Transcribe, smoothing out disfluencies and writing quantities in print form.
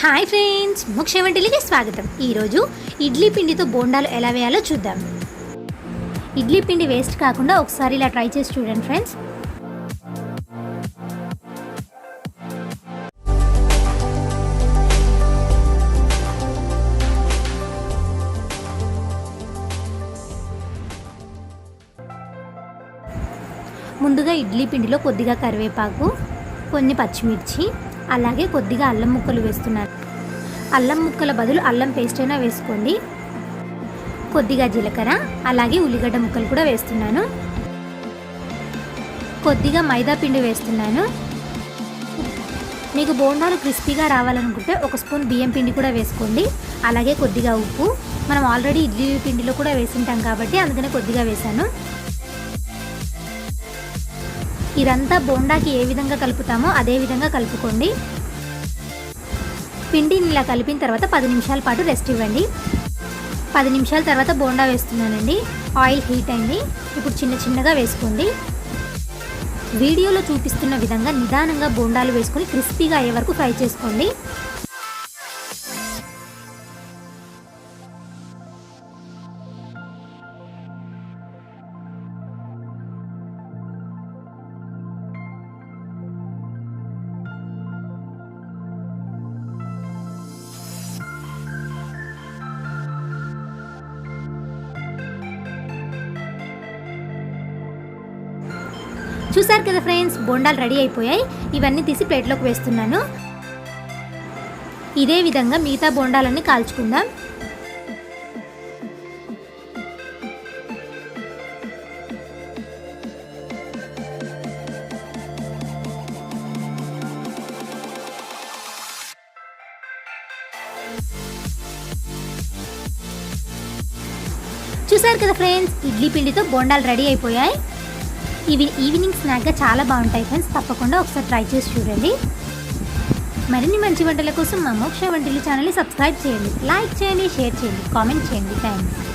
Hi friends, మోక్ష వంటిల్లుకి స్వాగతం. ఈరోజు ఇడ్లీ పిండితో బోండాలు ఎలా వేయాలో చూద్దాం. ఇడ్లీ పిండి వేస్ట్ కాకుండా ఒకసారి ఇలా ట్రై చేసి చూడండి ఫ్రెండ్స్. ముందుగా ఇడ్లీ పిండిలో కొద్దిగా కరివేపాకు, కొన్ని పచ్చిమిర్చి, అలాగే కొద్దిగా అల్లం ముక్కలు వేస్తున్నాను. అల్లం ముక్కల బదులు అల్లం పేస్ట్ అయినా వేసుకోండి. కొద్దిగా జీలకర్ర, అలాగే ఉల్లిగడ్డ ముక్కలు కూడా వేస్తున్నాను. కొద్దిగా మైదా పిండి వేస్తున్నాను. మీకు బోండాలు క్రిస్పీగా రావాలనుకుంటే ఒక స్పూన్ బియ్యం పిండి కూడా వేసుకోండి. అలాగే కొద్దిగా ఉప్పు, మనం ఆల్రెడీ ఇడ్లీ పిండిలో కూడా వేసింటాం కాబట్టి అందుకనే కొద్దిగా వేసాను. ఇదంతా బోండాకి ఏ విధంగా కలుపుతామో అదే విధంగా కలుపుకోండి. పిండిని ఇలా కలిపిన తర్వాత 10 నిమిషాల పాటు రెస్ట్ ఇవ్వండి. 10 నిమిషాల తర్వాత బోండా వేస్తున్నానండి. ఆయిల్ హీట్ అయింది. ఇప్పుడు చిన్న చిన్నగా వేసుకోండి. వీడియోలో చూపిస్తున్న విధంగా నిదానంగా బోండాలు వేసుకొని క్రిస్పీగా అయ్యే వరకు ఫ్రై చేసుకోండి. చూసారు కదా ఫ్రెండ్స్, బోండాలు రెడీ అయిపోయాయి. ఇవన్నీ తీసి ప్లేట్లోకి వేస్తున్నాను. ఇదే విధంగా మిగతా బోండాలన్నీ కాల్చుకుందాం. చూసారు కదా ఫ్రెండ్స్, ఇడ్లీ పిండితో బోండాలు రెడీ అయిపోయాయి. ఇవి ఈవినింగ్ స్నాక్గా చాలా బాగుంటాయి ఫ్రెండ్స్. తప్పకుండా ఒకసారి ట్రై చేసి చూడండి. మరిన్ని మంచి వంటల కోసం మా మోక్ష వంటిల్లు ఛానల్ని సబ్స్క్రైబ్ చేయండి, లైక్ చేయండి, షేర్ చేయండి, కామెంట్ చేయండి. థ్యాంక్స్.